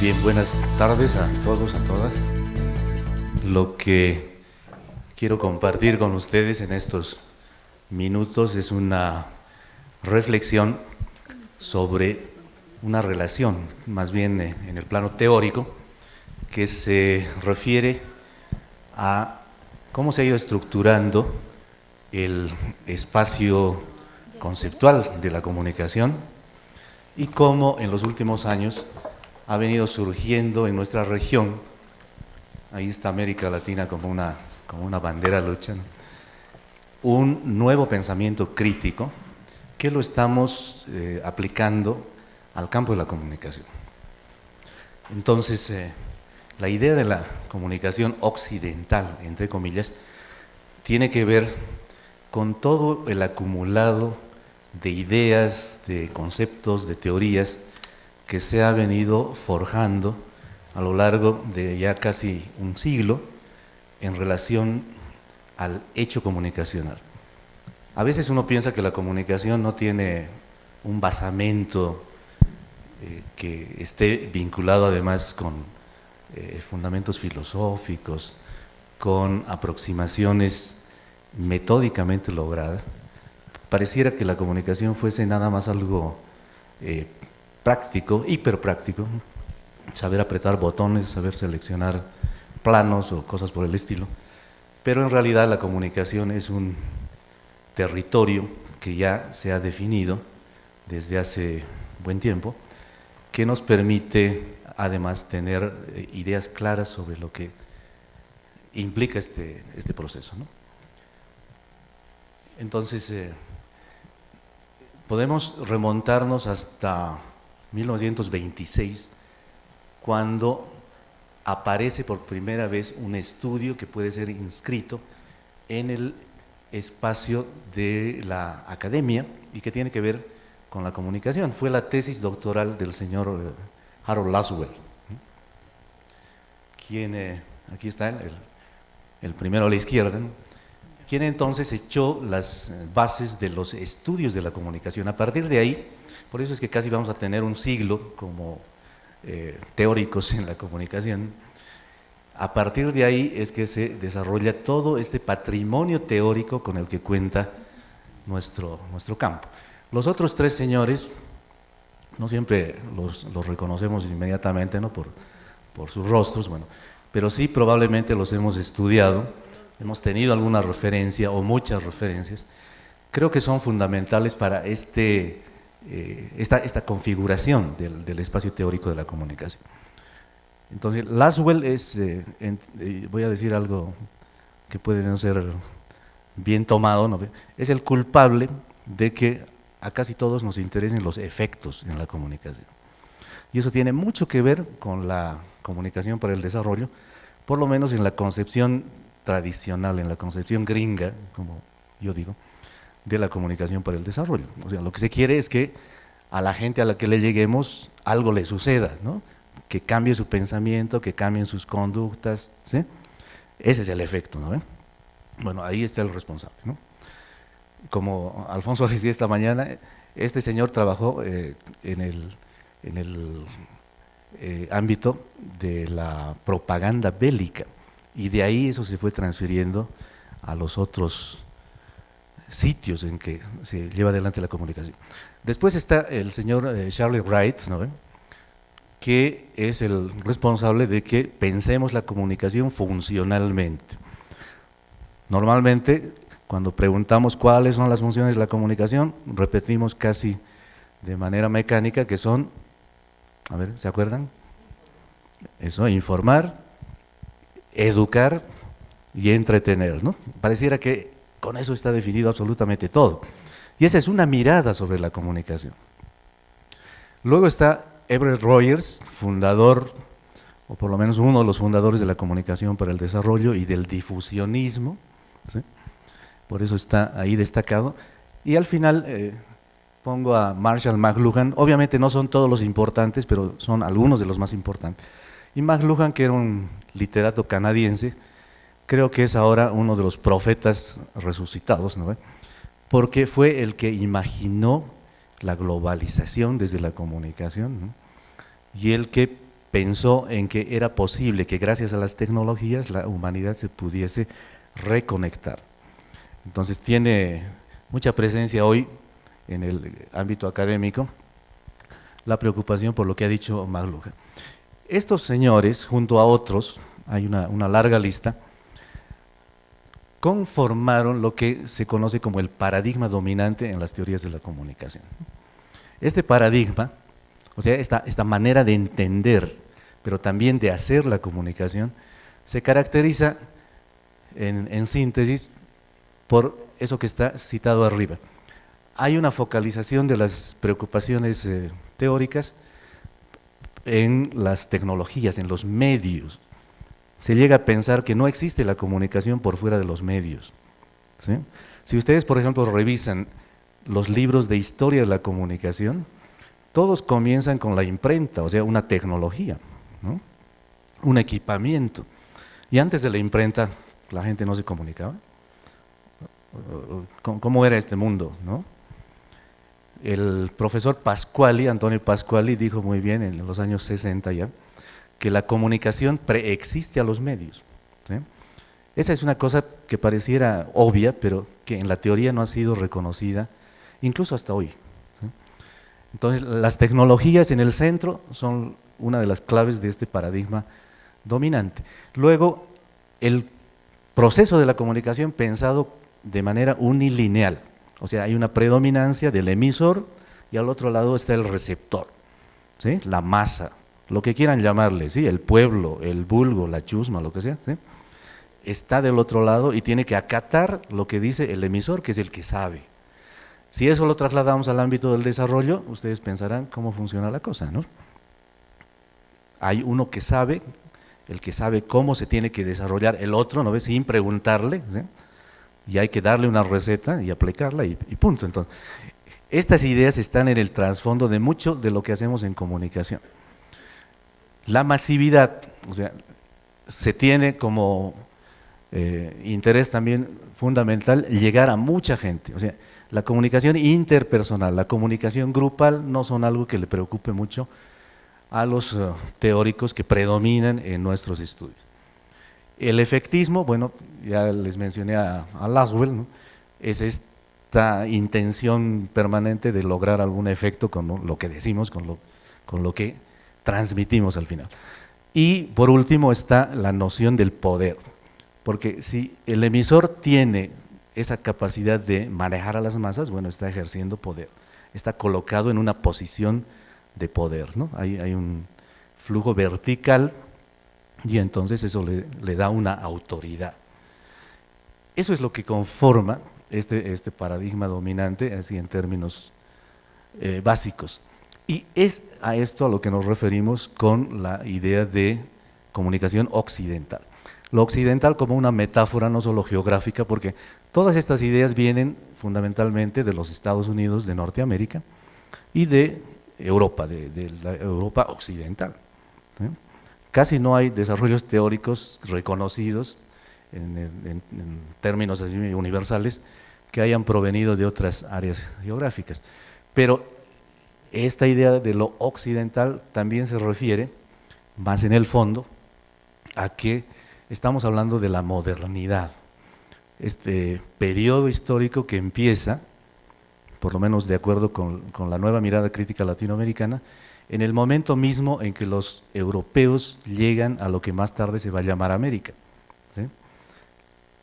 Bien, buenas tardes a todos, a todas. Lo que quiero compartir con ustedes en estos minutos es una reflexión sobre una relación, más bien en el plano teórico, que se refiere a cómo se ha ido estructurando el espacio conceptual de la comunicación y cómo en los últimos años ha venido surgiendo en nuestra región, ahí está América Latina como una bandera lucha, ¿no?, un nuevo pensamiento crítico que lo estamos aplicando al campo de la comunicación. Entonces, la idea de la comunicación occidental, entre comillas, tiene que ver con todo el acumulado de ideas, de conceptos, de teorías que se ha venido forjando a lo largo de ya casi un siglo en relación al hecho comunicacional. A veces uno piensa que la comunicación no tiene un basamento que esté vinculado además con fundamentos filosóficos, con aproximaciones metódicamente logradas. Pareciera que la comunicación fuese nada más algo práctico, hiperpráctico, saber apretar botones, saber seleccionar planos o cosas por el estilo, pero en realidad la comunicación es un territorio que ya se ha definido desde hace buen tiempo, que nos permite además tener ideas claras sobre lo que implica este proceso, ¿no? Entonces, podemos remontarnos hasta 1926, cuando aparece por primera vez un estudio que puede ser inscrito en el espacio de la academia y que tiene que ver con la comunicación. Fue la tesis doctoral del señor Harold Laswell, quien, aquí está el primero a la izquierda, ¿no?, quien entonces echó las bases de los estudios de la comunicación. A partir de ahí, por eso es que casi vamos a tener un siglo como teóricos en la comunicación. A partir de ahí es que se desarrolla todo este patrimonio teórico con el que cuenta nuestro campo. Los otros tres señores, no siempre los reconocemos inmediatamente, ¿no?, por sus rostros, bueno, pero sí probablemente los hemos estudiado, hemos tenido alguna referencia o muchas referencias. Creo que son fundamentales para esta configuración del espacio teórico de la comunicación. Entonces, Laswell es, voy a decir algo que puede no ser bien tomado, ¿no?, es el culpable de que a casi todos nos interesen los efectos en la comunicación. Y eso tiene mucho que ver con la comunicación para el desarrollo, por lo menos en la concepción tradicional, en la concepción gringa, como yo digo, de la comunicación para el desarrollo. O sea, lo que se quiere es que a la gente a la que le lleguemos algo le suceda, ¿no?, que cambie su pensamiento, que cambien sus conductas, ¿sí? Ese es el efecto, ¿no? Bueno, ahí está el responsable, ¿no? Como Alfonso decía esta mañana, este señor trabajó en el ámbito de la propaganda bélica, y de ahí eso se fue transfiriendo a los otros sitios en que se lleva adelante la comunicación. Después está el señor Charlie Wright, ¿no?, que es el responsable de que pensemos la comunicación funcionalmente. Normalmente, cuando preguntamos cuáles son las funciones de la comunicación, repetimos casi de manera mecánica que son, a ver, ¿se acuerdan? Eso, informar, educar y entretener, ¿no? Pareciera que con eso está definido absolutamente todo. Y esa es una mirada sobre la comunicación. Luego está Everett Rogers, fundador, o por lo menos uno de los fundadores de la comunicación para el desarrollo y del difusionismo, ¿sí? Por eso está ahí destacado. Y al final pongo a Marshall McLuhan. Obviamente no son todos los importantes, pero son algunos de los más importantes. Y McLuhan, que era un literato canadiense, creo que es ahora uno de los profetas resucitados, ¿no?, porque fue el que imaginó la globalización desde la comunicación, ¿no?, y el que pensó en que era posible que gracias a las tecnologías la humanidad se pudiese reconectar. Entonces tiene mucha presencia hoy en el ámbito académico la preocupación por lo que ha dicho McLuhan. Estos señores, junto a otros, hay una larga lista, conformaron lo que se conoce como el paradigma dominante en las teorías de la comunicación. Este paradigma, o sea, esta manera de entender, pero también de hacer la comunicación, se caracteriza en síntesis por eso que está citado arriba. Hay una focalización de las preocupaciones teóricas en las tecnologías, en los medios. Se llega a pensar que no existe la comunicación por fuera de los medios, ¿sí? Si ustedes, por ejemplo, revisan los libros de historia de la comunicación, todos comienzan con la imprenta, o sea, una tecnología, ¿no? Un equipamiento. Y antes de la imprenta, la gente no se comunicaba. ¿Cómo era este mundo, no? El profesor Pasquali, Antonio Pasquali, dijo muy bien en los años 60 ya, que la comunicación preexiste a los medios, ¿sí? Esa es una cosa que pareciera obvia, pero que en la teoría no ha sido reconocida, incluso hasta hoy, ¿sí? Entonces, las tecnologías en el centro son una de las claves de este paradigma dominante. Luego, el proceso de la comunicación pensado de manera unilineal, o sea, hay una predominancia del emisor y al otro lado está el receptor, ¿sí? La masa, lo que quieran llamarle, ¿sí? El pueblo, el vulgo, la chusma, lo que sea, ¿sí? Está del otro lado y tiene que acatar lo que dice el emisor, que es el que sabe. Si eso lo trasladamos al ámbito del desarrollo, ustedes pensarán cómo funciona la cosa, ¿no? Hay uno que sabe, el que sabe cómo se tiene que desarrollar el otro, ¿no ves? Sin preguntarle, ¿sí? Y hay que darle una receta y aplicarla y punto. Entonces, estas ideas están en el trasfondo de mucho de lo que hacemos en comunicación. La masividad, o sea, se tiene como interés también fundamental llegar a mucha gente. O sea, la comunicación interpersonal, la comunicación grupal no son algo que le preocupe mucho a los teóricos que predominan en nuestros estudios. El efectismo, bueno, ya les mencioné a Laswell, ¿no? Es esta intención permanente de lograr algún efecto con lo que decimos, con lo que transmitimos al final. Y por último está la noción del poder, porque si el emisor tiene esa capacidad de manejar a las masas, bueno, está ejerciendo poder, está colocado en una posición de poder, ¿no? Hay un flujo vertical y entonces eso le da una autoridad. Eso es lo que conforma este paradigma dominante, así en términos básicos. Y es a esto a lo que nos referimos con la idea de comunicación occidental. Lo occidental como una metáfora no solo geográfica, porque todas estas ideas vienen fundamentalmente de los Estados Unidos de Norteamérica y de Europa, de la Europa occidental, ¿sí? Casi no hay desarrollos teóricos reconocidos en términos así universales que hayan provenido de otras áreas geográficas. Pero esta idea de lo occidental también se refiere, más en el fondo, a que estamos hablando de la modernidad, este periodo histórico que empieza, por lo menos de acuerdo con la nueva mirada crítica latinoamericana, en el momento mismo en que los europeos llegan a lo que más tarde se va a llamar América, ¿sí?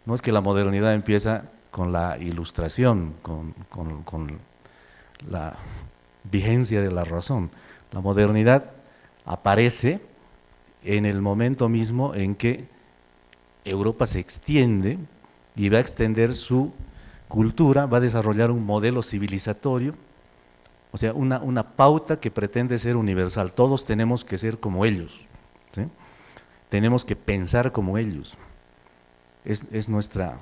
No es que la modernidad empieza con la ilustración, con la vigencia de la razón. La modernidad aparece en el momento mismo en que Europa se extiende y va a extender su cultura, va a desarrollar un modelo civilizatorio, o sea, una pauta que pretende ser universal. Todos tenemos que ser como ellos, ¿sí? Tenemos que pensar como ellos. Es nuestra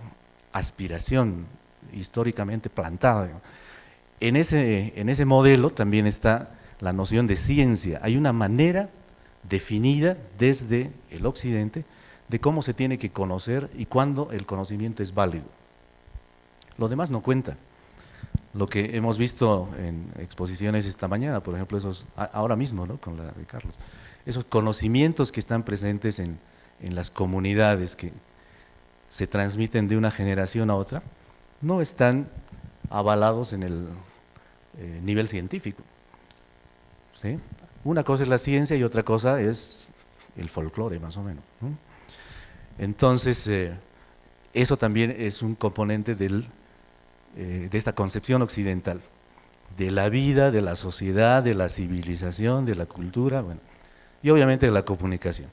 aspiración históricamente plantada. En ese modelo también está la noción de ciencia. Hay una manera definida desde el occidente de cómo se tiene que conocer y cuándo el conocimiento es válido. Lo demás no cuenta. Lo que hemos visto en exposiciones esta mañana, por ejemplo, ahora mismo, ¿no? Con la de Carlos, esos conocimientos que están presentes en las comunidades que se transmiten de una generación a otra, no están avalados en el nivel científico, ¿sí? Una cosa es la ciencia y otra cosa es el folclore, más o menos, ¿no? Entonces, eso también es un componente de esta concepción occidental, de la vida, de la sociedad, de la civilización, de la cultura, bueno, y obviamente de la comunicación.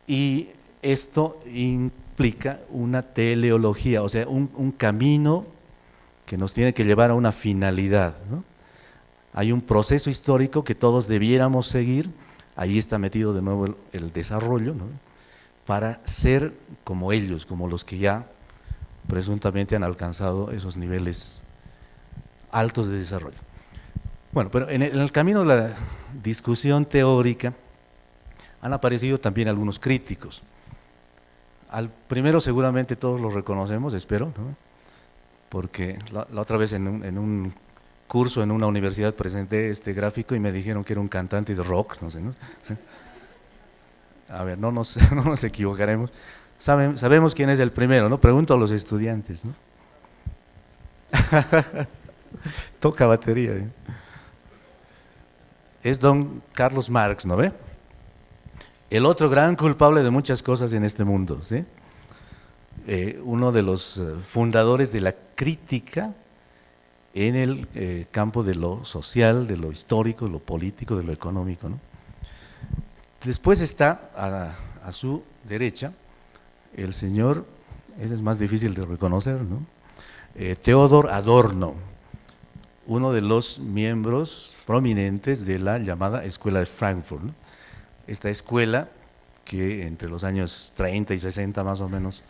Y esto implica una teleología, o sea, un camino que nos tiene que llevar a una finalidad, ¿no? Hay un proceso histórico que todos debiéramos seguir, ahí está metido de nuevo el desarrollo, ¿no? Para ser como ellos, como los que ya presuntamente han alcanzado esos niveles altos de desarrollo. Bueno, pero en el camino de la discusión teórica han aparecido también algunos críticos. Al primero seguramente todos lo reconocemos, espero, ¿no? Porque la otra vez en un curso en una universidad presenté este gráfico y me dijeron que era un cantante de rock, no sé, ¿no? ¿Sí? A ver, no nos equivocaremos. Sabemos quién es el primero, ¿no? Pregunto a los estudiantes, ¿no? Toca batería, ¿eh? Es don Carlos Marx, ¿no ve? El otro gran culpable de muchas cosas en este mundo, ¿sí? Uno de los fundadores de la crítica en el campo de lo social, de lo histórico, de lo político, de lo económico, ¿no? Después está a su derecha el señor, ese es más difícil de reconocer, ¿no? Theodor Adorno, uno de los miembros prominentes de la llamada Escuela de Frankfurt, ¿no? Esta escuela que entre los años 30 y 60 más o menos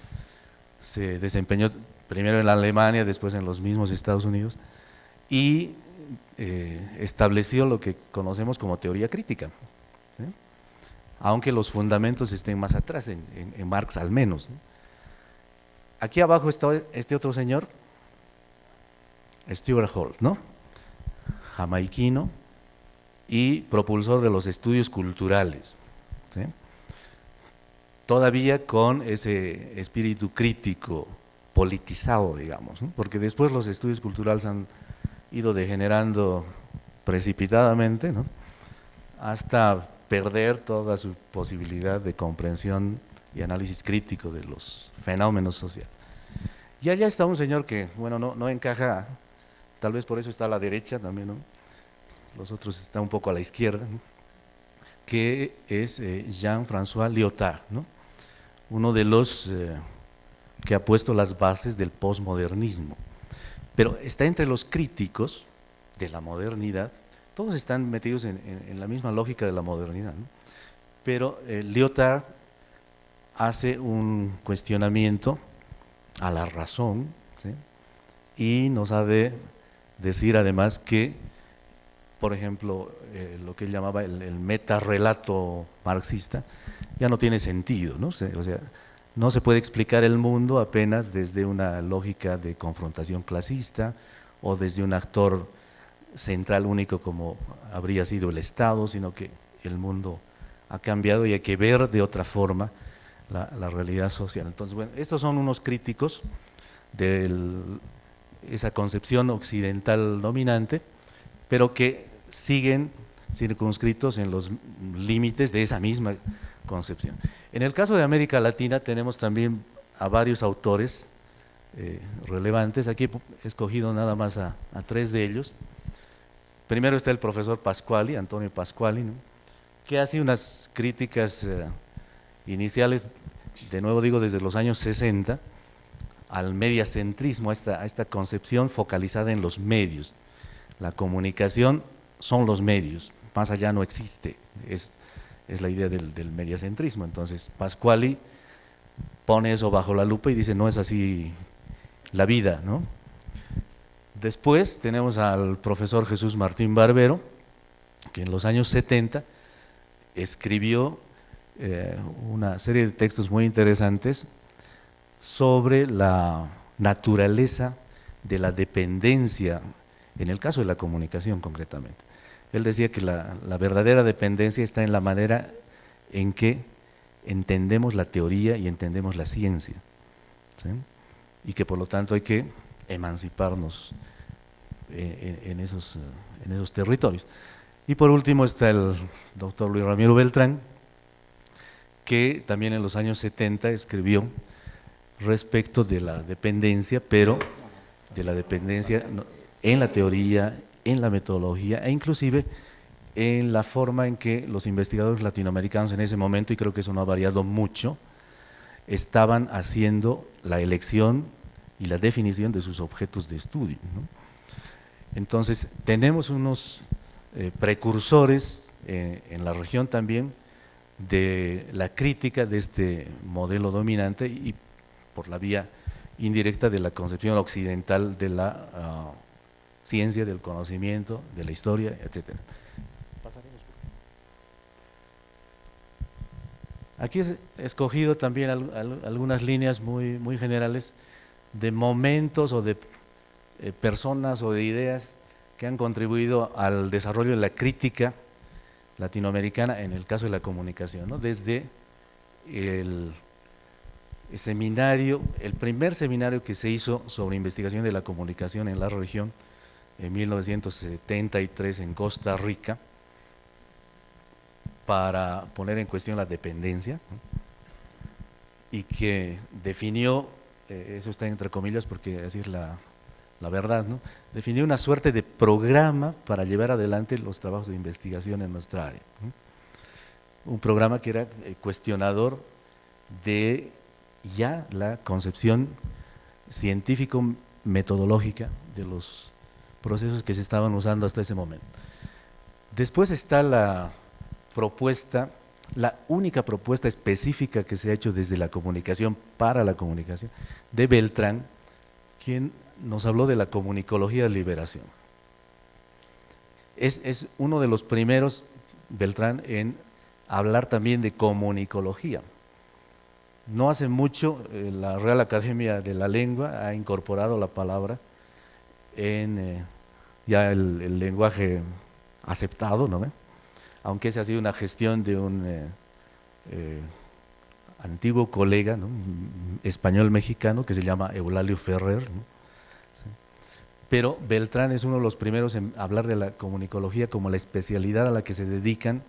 se desempeñó primero en la Alemania, después en los mismos Estados Unidos, y estableció lo que conocemos como teoría crítica, ¿sí? Aunque los fundamentos estén más atrás, en Marx al menos, ¿no? Aquí abajo está este otro señor, Stuart Hall, ¿no? Jamaiquino y propulsor de los estudios culturales, ¿sí? Todavía con ese espíritu crítico, politizado, digamos, ¿no? Porque después los estudios culturales han ido degenerando precipitadamente, ¿no? Hasta perder toda su posibilidad de comprensión y análisis crítico de los fenómenos sociales. Y allá está un señor que, bueno, no encaja, tal vez por eso está a la derecha también, ¿no? Los otros están un poco a la izquierda, ¿no? Que es Jean-François Lyotard, ¿no? Uno de los que ha puesto las bases del posmodernismo. Pero está entre los críticos de la modernidad, todos están metidos en la misma lógica de la modernidad, ¿no? Pero Lyotard hace un cuestionamiento a la razón, ¿sí? Y nos ha de decir además que, por ejemplo, lo que él llamaba el metarrelato marxista ya no tiene sentido, ¿no? O sea, no se puede explicar el mundo apenas desde una lógica de confrontación clasista o desde un actor central único como habría sido el Estado, sino que el mundo ha cambiado y hay que ver de otra forma la realidad social. Entonces, bueno, estos son unos críticos de esa concepción occidental dominante, pero que siguen circunscritos en los límites de esa misma concepción. En el caso de América Latina tenemos también a varios autores relevantes. Aquí he escogido nada más a tres de ellos. Primero está el profesor Pasquali, Antonio Pasquali, ¿no? Que hace unas críticas iniciales, de nuevo digo, desde los años 60, al mediacentrismo, a esta concepción focalizada en los medios. La comunicación son los medios, más allá no existe, es la idea del mediacentrismo. Entonces Pasquali pone eso bajo la lupa y dice, no es así la vida, ¿no? Después tenemos al profesor Jesús Martín Barbero, que en los años 70 escribió una serie de textos muy interesantes sobre la naturaleza de la dependencia, en el caso de la comunicación concretamente, Él decía que la verdadera dependencia está en la manera en que entendemos la teoría y entendemos la ciencia, ¿sí? Y que por lo tanto hay que emanciparnos en esos territorios. Y por último está el doctor Luis Ramiro Beltrán, que también en los años 70 escribió respecto de la dependencia, pero de la dependencia en la teoría, en la metodología e inclusive en la forma en que los investigadores latinoamericanos en ese momento, y creo que eso no ha variado mucho, estaban haciendo la elección y la definición de sus objetos de estudio, ¿no? Entonces, tenemos unos precursores en la región también de la crítica de este modelo dominante y por la vía indirecta de la concepción occidental de la ciencia, del conocimiento, de la historia, etcétera. Aquí he escogido también algunas líneas muy generales de momentos o de personas o de ideas que han contribuido al desarrollo de la crítica latinoamericana en el caso de la comunicación, ¿no? Desde el seminario, el primer seminario que se hizo sobre investigación de la comunicación en la región en 1973 en Costa Rica, para poner en cuestión la dependencia, ¿no? Y que definió, eso está entre comillas porque así es la verdad, ¿no? Definió una suerte de programa para llevar adelante los trabajos de investigación en nuestra área, ¿no? Un programa que era cuestionador de ya la concepción científico-metodológica de los procesos que se estaban usando hasta ese momento. Después está la propuesta, la única propuesta específica que se ha hecho desde la comunicación para la comunicación, de Beltrán, quien nos habló de la comunicología de liberación. Es uno de los primeros, Beltrán, en hablar también de comunicología. No hace mucho la Real Academia de la Lengua ha incorporado la palabra en ya el lenguaje aceptado, ¿no? Aunque esa ha sido una gestión de un antiguo colega, ¿no? Español-mexicano que se llama Eulalio Ferrer, ¿no? ¿Sí? Pero Beltrán es uno de los primeros en hablar de la comunicología como la especialidad a la que se dedican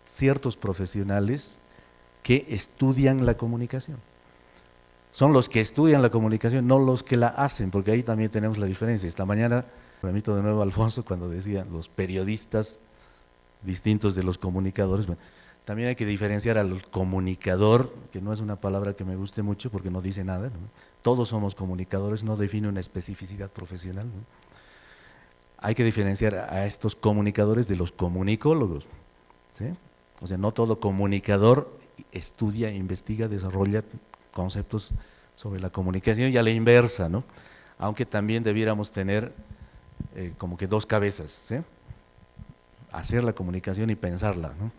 ciertos profesionales que estudian la comunicación. Son los que estudian la comunicación, no los que la hacen, porque ahí también tenemos la diferencia. Esta mañana, remito de nuevo a Alfonso cuando decía los periodistas distintos de los comunicadores. Bueno, también hay que diferenciar al comunicador, que no es una palabra que me guste mucho porque no dice nada, ¿no? Todos somos comunicadores, no define una especificidad profesional, ¿no? Hay que diferenciar a estos comunicadores de los comunicólogos, ¿sí? O sea, no todo comunicador estudia, investiga, desarrolla conceptos sobre la comunicación y a la inversa, ¿no? Aunque también debiéramos tener como que dos cabezas, ¿sí? Hacer la comunicación y pensarla, ¿no?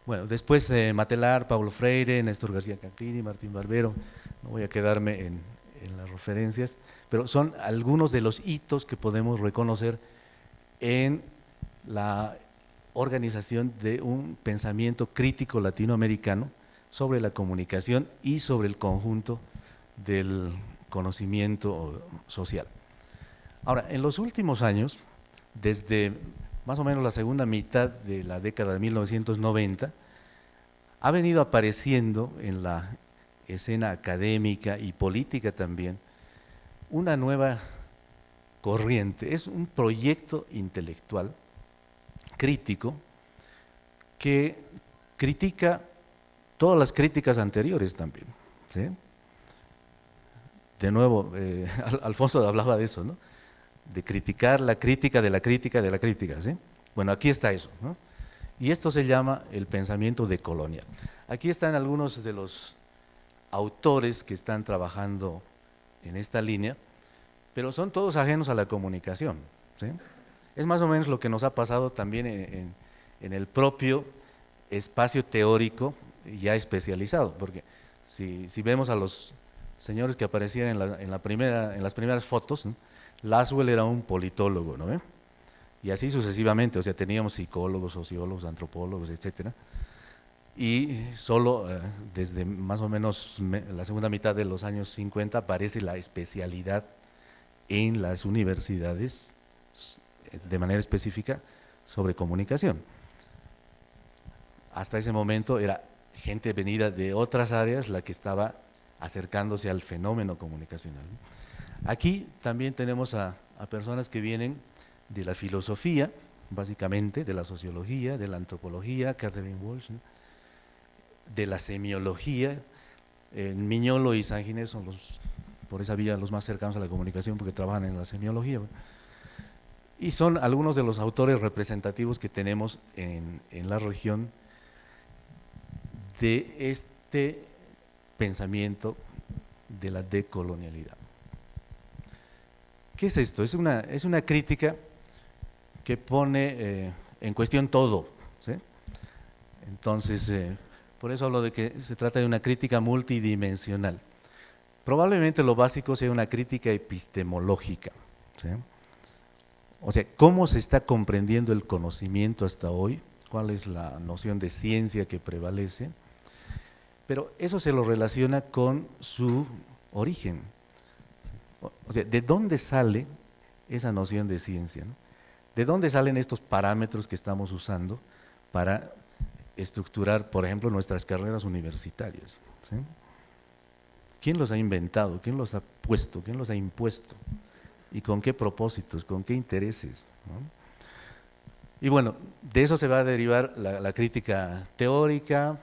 Bueno, después Matelar, Paulo Freire, Néstor García Canclini, Martín Barbero, no voy a quedarme en las referencias, pero son algunos de los hitos que podemos reconocer en la organización de un pensamiento crítico latinoamericano sobre la comunicación y sobre el conjunto del conocimiento social. Ahora, en los últimos años, desde más o menos la segunda mitad de la década de 1990, ha venido apareciendo en la escena académica y política también una nueva corriente. Es un proyecto intelectual crítico que critica todas las críticas anteriores también, ¿sí? De nuevo, Alfonso hablaba de eso, ¿no? De criticar la crítica de la crítica de la crítica, ¿sí? Bueno, aquí está eso, ¿no? Y esto se llama el pensamiento decolonial. Aquí están algunos de los autores que están trabajando en esta línea, pero son todos ajenos a la comunicación, ¿sí? Es más o menos lo que nos ha pasado también en el propio espacio teórico ya especializado, porque si vemos a los señores que aparecían en las primeras fotos, ¿no? Laswell era un politólogo, ¿no? y así sucesivamente, o sea, teníamos psicólogos, sociólogos, antropólogos, etcétera, y solo desde más o menos la segunda mitad de los años 50 aparece la especialidad en las universidades de manera específica sobre comunicación. Hasta ese momento era gente venida de otras áreas la que estaba acercándose al fenómeno comunicacional. Aquí también tenemos a personas que vienen de la filosofía, básicamente, de la sociología, de la antropología, Catherine Walsh, ¿no?, de la semiología. Miñolo y San Ginés son por esa vía los más cercanos a la comunicación porque trabajan en la semiología, ¿no?, y son algunos de los autores representativos que tenemos en la región de este pensamiento de la decolonialidad. ¿Qué es esto? Es una crítica que pone en cuestión todo, ¿sí? Entonces, por eso hablo de que se trata de una crítica multidimensional. Probablemente lo básico sea una crítica epistemológica, ¿sí? O sea, ¿cómo se está comprendiendo el conocimiento hasta hoy? ¿Cuál es la noción de ciencia que prevalece? Pero eso se lo relaciona con su origen. O sea, ¿de dónde sale esa noción de ciencia, ¿no? ¿De dónde salen estos parámetros que estamos usando para estructurar, por ejemplo, nuestras carreras universitarias, ¿sí? ¿Quién los ha inventado? ¿Quién los ha puesto? ¿Quién los ha impuesto? ¿Y con qué propósitos? ¿Con qué intereses?, ¿no? Y bueno, de eso se va a derivar la crítica teórica.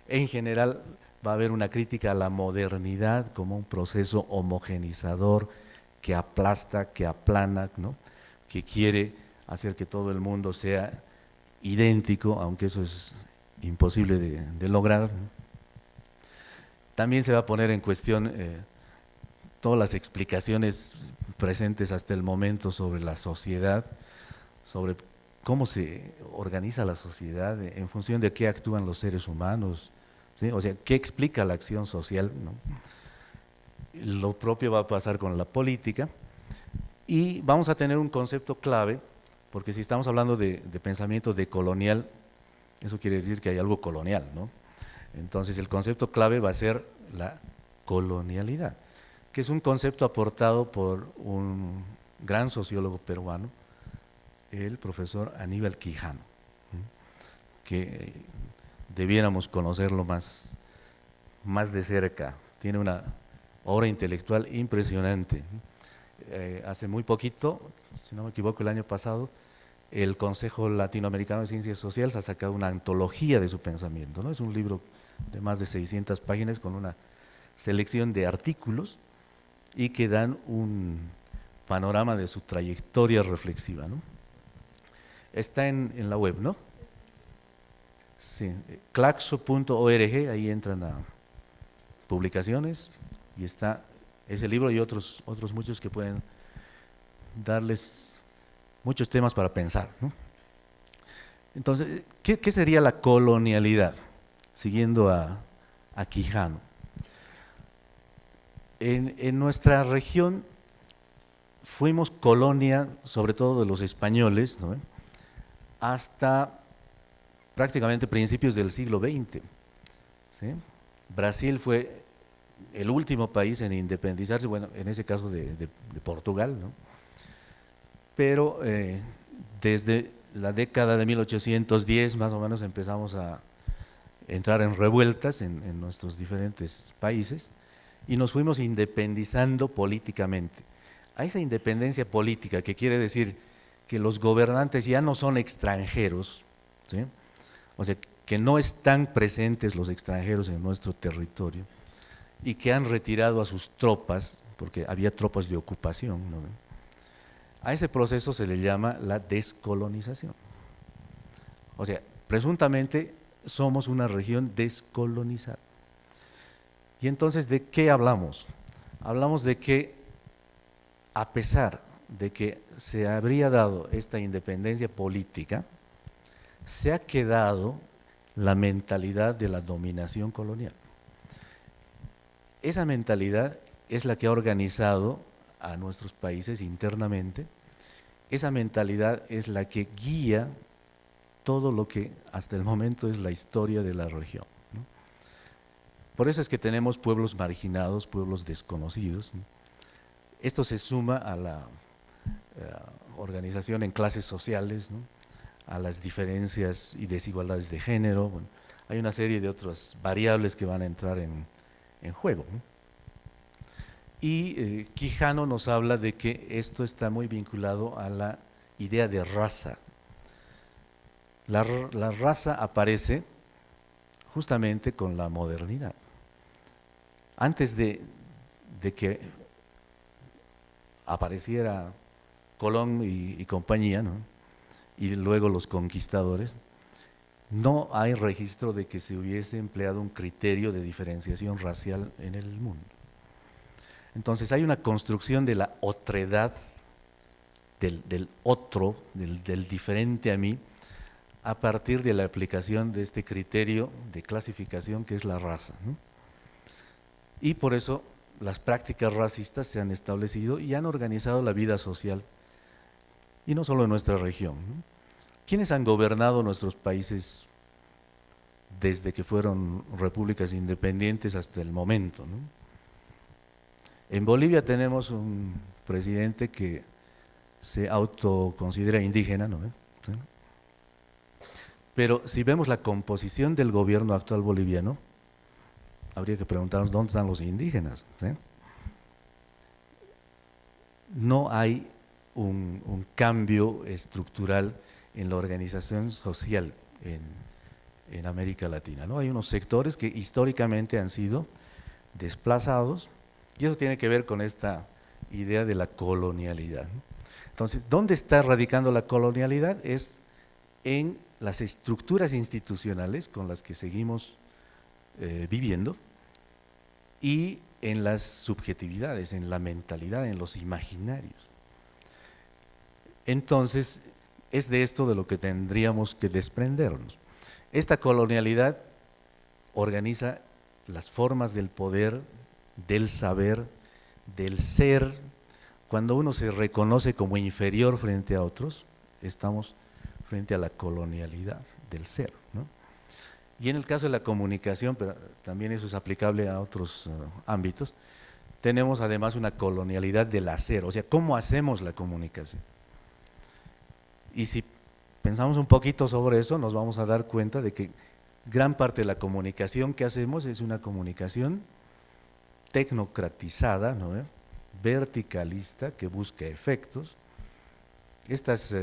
En general va a haber una crítica a la modernidad como un proceso homogenizador que aplasta, que aplana, ¿no?, que quiere hacer que todo el mundo sea idéntico, aunque eso es imposible de lograr, ¿no? También se va a poner en cuestión todas las explicaciones presentes hasta el momento sobre la sociedad, sobre cómo se organiza la sociedad, en función de qué actúan los seres humanos, ¿sí? O sea, qué explica la acción social, ¿no? Lo propio va a pasar con la política y vamos a tener un concepto clave, porque si estamos hablando de pensamiento decolonial, eso quiere decir que hay algo colonial, ¿no? Entonces el concepto clave va a ser la colonialidad, que es un concepto aportado por un gran sociólogo peruano, el profesor Aníbal Quijano, que debiéramos conocerlo más de cerca. Tiene una obra intelectual impresionante. Hace muy poquito, si no me equivoco, el año pasado, el Consejo Latinoamericano de Ciencias Sociales ha sacado una antología de su pensamiento, ¿no? Es un libro de más de 600 páginas con una selección de artículos y que dan un panorama de su trayectoria reflexiva, ¿no? Está en la web, ¿no? Sí, claxo.org, ahí entran a publicaciones y está ese libro y otros muchos que pueden darles muchos temas para pensar, ¿no? Entonces, ¿qué sería la colonialidad? Siguiendo a Quijano. En nuestra región fuimos colonia, sobre todo de los españoles, ¿no?, hasta prácticamente principios del siglo XX, ¿sí? Brasil fue el último país en independizarse, bueno, en ese caso de Portugal, ¿no? Pero desde la década de 1810 más o menos empezamos a entrar en revueltas en nuestros diferentes países y nos fuimos independizando políticamente. A esa independencia política, que quiere decir que los gobernantes ya no son extranjeros, ¿sí? O sea, que no están presentes los extranjeros en nuestro territorio y que han retirado a sus tropas, porque había tropas de ocupación, ¿no? A ese proceso se le llama la descolonización. O sea, presuntamente somos una región descolonizada. Y entonces, ¿de qué hablamos? Hablamos de que, a pesar de que se habría dado esta independencia política, se ha quedado la mentalidad de la dominación colonial. Esa mentalidad es la que ha organizado a nuestros países internamente esa mentalidad es la que guía todo lo que hasta el momento es la historia de la región, ¿no? Por eso es que tenemos pueblos marginados, pueblos desconocidos, ¿no? Esto se suma a la organización en clases sociales, ¿no? A las diferencias y desigualdades de género. Bueno, hay una serie de otras variables que van a entrar en juego, ¿no? Y Quijano nos habla de que esto está muy vinculado a la idea de raza. La raza aparece justamente con la modernidad. Antes de que apareciera Colón y compañía, ¿no? Y luego los conquistadores, no hay registro de que se hubiese empleado un criterio de diferenciación racial en el mundo. Entonces hay una construcción de la otredad, del otro, del diferente a mí, a partir de la aplicación de este criterio de clasificación que es la raza, ¿no? Y por eso las prácticas racistas se han establecido y han organizado la vida social, y no solo en nuestra región, ¿no? ¿Quiénes han gobernado nuestros países desde que fueron repúblicas independientes hasta el momento, ¿no? En Bolivia tenemos un presidente que se autoconsidera indígena, ¿no? ¿Sí? Pero si vemos la composición del gobierno actual boliviano, habría que preguntarnos dónde están los indígenas, ¿sí? No hay un cambio estructural en la organización social en América Latina, ¿no? Hay unos sectores que históricamente han sido desplazados, y eso tiene que ver con esta idea de la colonialidad, ¿no? Entonces, ¿dónde está radicando la colonialidad? Es en las estructuras institucionales con las que seguimos viviendo, y en las subjetividades, en la mentalidad, en los imaginarios. Entonces, es de esto de lo que tendríamos que desprendernos. Esta colonialidad organiza las formas del poder, del saber, del ser. Cuando uno se reconoce como inferior frente a otros, estamos frente a la colonialidad del ser, ¿no? Y en el caso de la comunicación, pero también eso es aplicable a otros ámbitos, tenemos además una colonialidad del hacer, o sea, ¿cómo hacemos la comunicación? Y si pensamos un poquito sobre eso, nos vamos a dar cuenta de que gran parte de la comunicación que hacemos es una comunicación tecnocratizada, ¿no? Verticalista, que busca efectos. Estas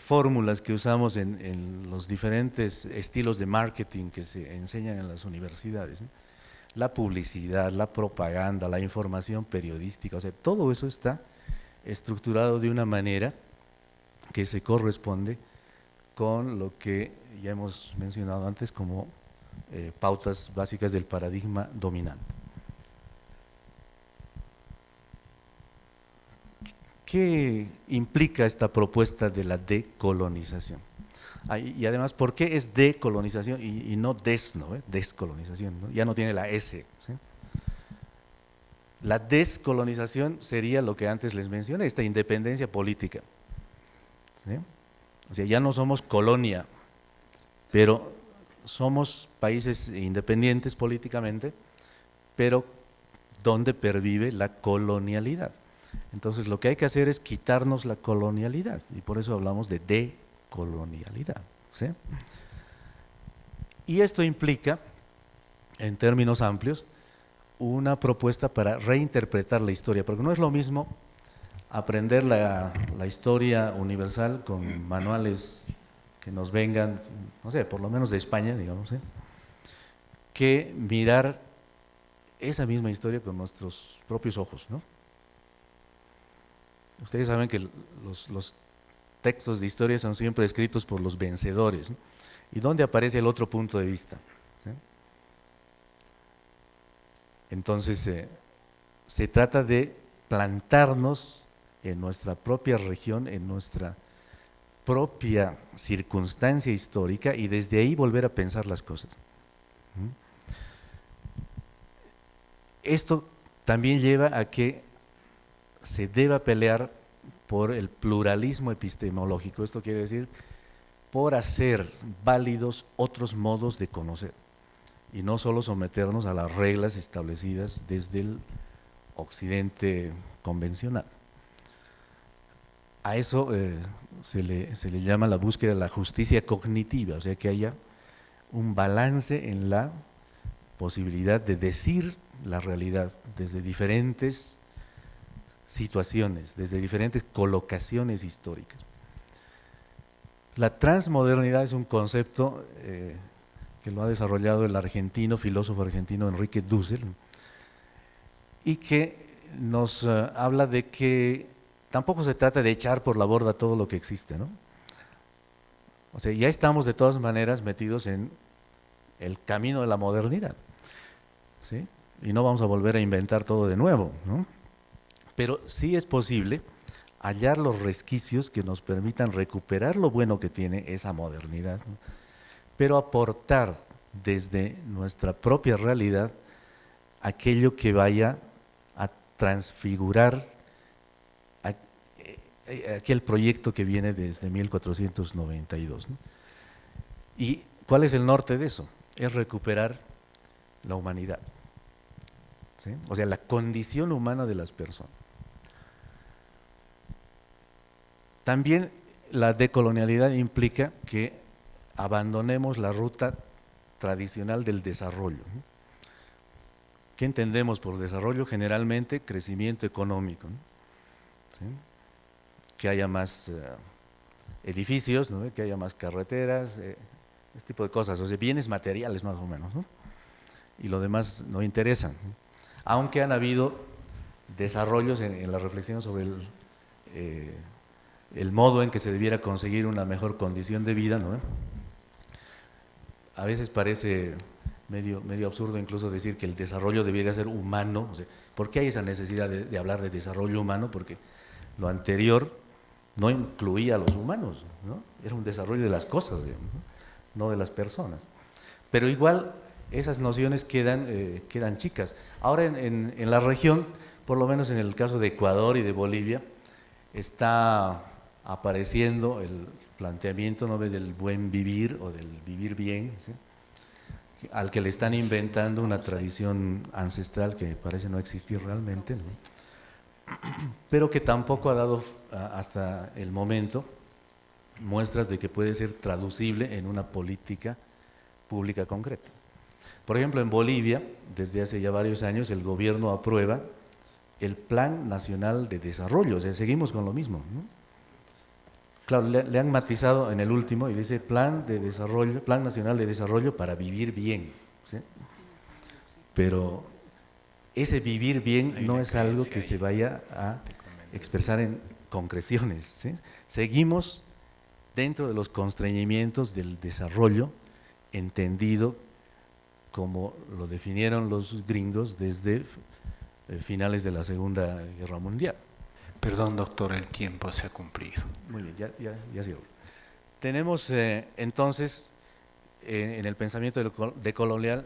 fórmulas que usamos en los diferentes estilos de marketing que se enseñan en las universidades, ¿no? La publicidad, la propaganda, la información periodística, o sea, todo eso está estructurado de una manera que se corresponde con lo que ya hemos mencionado antes como pautas básicas del paradigma dominante. ¿Qué implica esta propuesta de la decolonización? Y además, ¿por qué es decolonización y no descolonización, ¿no? Ya no tiene la S, ¿sí? La descolonización sería lo que antes les mencioné, esta independencia política, ¿sí? O sea, ya no somos colonia, pero somos países independientes políticamente, pero donde pervive la colonialidad. Entonces lo que hay que hacer es quitarnos la colonialidad, y por eso hablamos de decolonialidad, ¿sí? Y esto implica, en términos amplios, una propuesta para reinterpretar la historia, porque no es lo mismo aprender la historia universal con manuales que nos vengan, no sé, por lo menos de España, digamos, ¿sí?, que mirar esa misma historia con nuestros propios ojos, ¿no? Ustedes saben que los textos de historia son siempre escritos por los vencedores, ¿no? ¿Y dónde aparece el otro punto de vista? ¿Sí? Entonces, se trata de plantarnos en nuestra propia región, en nuestra propia circunstancia histórica, y desde ahí volver a pensar las cosas. Esto también lleva a que se deba pelear por el pluralismo epistemológico. Esto quiere decir por hacer válidos otros modos de conocer y no solo someternos a las reglas establecidas desde el occidente convencional. A eso se le llama la búsqueda de la justicia cognitiva, o sea que haya un balance en la posibilidad de decir la realidad desde diferentes situaciones, desde diferentes colocaciones históricas. La transmodernidad es un concepto que lo ha desarrollado el filósofo argentino Enrique Dussel, y que nos habla de que tampoco se trata de echar por la borda todo lo que existe, ¿no? O sea, ya estamos de todas maneras metidos en el camino de la modernidad, ¿sí? Y no vamos a volver a inventar todo de nuevo, ¿no? Pero sí es posible hallar los resquicios que nos permitan recuperar lo bueno que tiene esa modernidad, ¿no? Pero aportar desde nuestra propia realidad aquello que vaya a transfigurar aquel proyecto que viene desde 1492, ¿no? ¿Y cuál es el norte de eso? Es recuperar la humanidad, ¿sí? O sea, la condición humana de las personas. También la decolonialidad implica que abandonemos la ruta tradicional del desarrollo, ¿no? ¿Qué entendemos por desarrollo? Generalmente crecimiento económico, ¿no? ¿Sí? Que haya más edificios, ¿no? Que haya más carreteras, este tipo de cosas, o sea, bienes materiales más o menos, ¿no? Y lo demás no interesa, ¿no? Aunque han habido desarrollos en la reflexión sobre el modo en que se debiera conseguir una mejor condición de vida, ¿no? A veces parece medio absurdo incluso decir que el desarrollo debiera ser humano. O sea, ¿por qué hay esa necesidad de hablar de desarrollo humano? Porque lo anterior no incluía a los humanos, ¿no? Era un desarrollo de las cosas, digamos, ¿no? No de las personas. Pero igual esas nociones quedan chicas. Ahora en la región, por lo menos en el caso de Ecuador y de Bolivia, está apareciendo el planteamiento, ¿no?, del buen vivir o del vivir bien, ¿sí?, al que le están inventando una tradición ancestral que parece no existir realmente, ¿no?, pero que tampoco ha dado hasta el momento muestras de que puede ser traducible en una política pública concreta. Por ejemplo, en Bolivia, desde hace ya varios años, el gobierno aprueba el Plan Nacional de Desarrollo, o sea, seguimos con lo mismo, ¿no? Claro, le han matizado en el último y dice Plan Nacional de Desarrollo para vivir bien, ¿sí? Pero ese vivir bien no es algo que se vaya a expresar en concreciones, ¿sí? Seguimos dentro de los constreñimientos del desarrollo entendido como lo definieron los gringos desde finales de la Segunda Guerra Mundial. Perdón, doctor, el tiempo se ha cumplido. Muy bien, ya sirve. Tenemos entonces en el pensamiento decolonial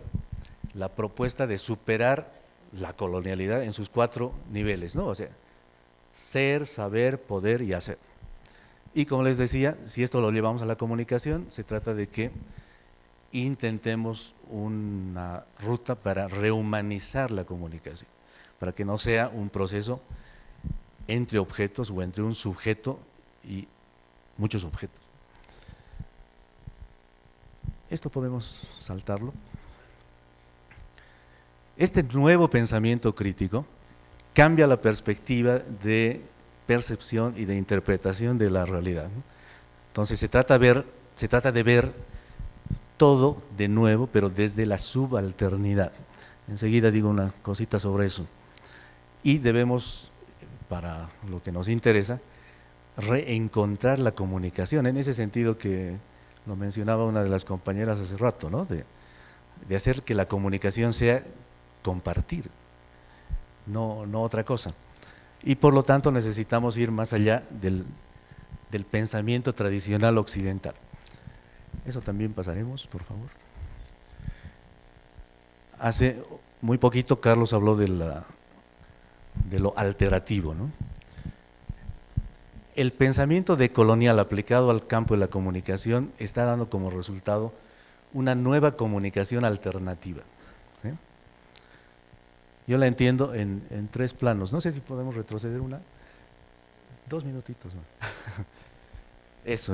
la propuesta de superar la colonialidad en sus 4 niveles, ¿no? O sea, ser, saber, poder y hacer. Y como les decía, si esto lo llevamos a la comunicación, se trata de que intentemos una ruta para rehumanizar la comunicación, para que no sea un proceso entre objetos o entre un sujeto y muchos objetos. Esto podemos saltarlo. Este nuevo pensamiento crítico cambia la perspectiva de percepción y de interpretación de la realidad, ¿no? Entonces se trata de ver todo de nuevo, pero desde la subalternidad. Enseguida digo una cosita sobre eso. Y debemos, para lo que nos interesa, reencontrar la comunicación, en ese sentido que lo mencionaba una de las compañeras hace rato, ¿no?, de hacer que la comunicación sea compartir, no otra cosa. Y por lo tanto necesitamos ir más allá del pensamiento tradicional occidental. Eso también pasaremos, por favor. Hace muy poquito Carlos habló de lo alternativo, ¿no? el pensamiento decolonial aplicado al campo de la comunicación está dando como resultado una nueva comunicación alternativa. ¿Sí? Yo la entiendo en tres planos. No sé si podemos retroceder 2 minutitos. ¿No? Eso.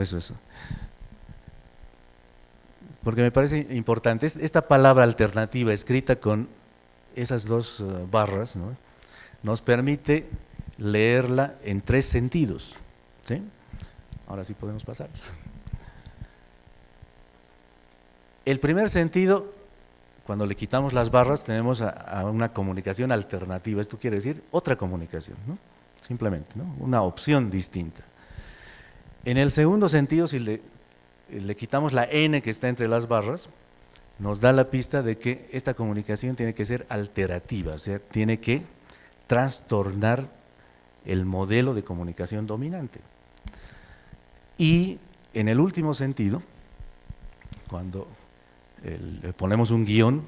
Porque me parece importante. Esta palabra alternativa escrita con esas dos barras, ¿no? Nos permite leerla en 3 sentidos. ¿Sí? Ahora sí podemos pasar. El primer sentido, cuando le quitamos las barras, tenemos a una comunicación alternativa. Esto quiere decir otra comunicación, ¿no? Simplemente, ¿no? Una opción distinta. En el segundo sentido, si le quitamos la N que está entre las barras, nos da la pista de que esta comunicación tiene que ser alterativa, o sea, tiene que trastornar el modelo de comunicación dominante. Y en el último sentido, cuando le ponemos un guión,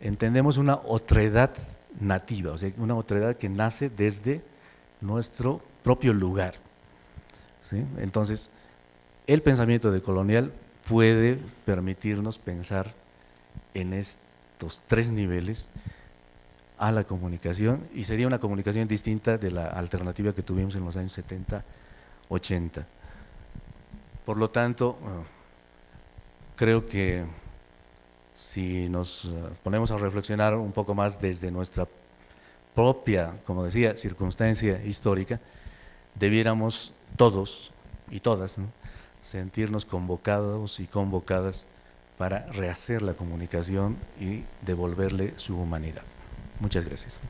entendemos una otredad nativa, o sea, una otredad que nace desde nuestro propio lugar. ¿Sí? Entonces, el pensamiento decolonial puede permitirnos pensar en estos 3 niveles a la comunicación, y sería una comunicación distinta de la alternativa que tuvimos en los años 70, 80. Por lo tanto, creo que si nos ponemos a reflexionar un poco más desde nuestra propia, como decía, circunstancia histórica, debiéramos todos y todas, ¿no?, sentirnos convocados y convocadas para rehacer la comunicación y devolverle su humanidad. Muchas gracias.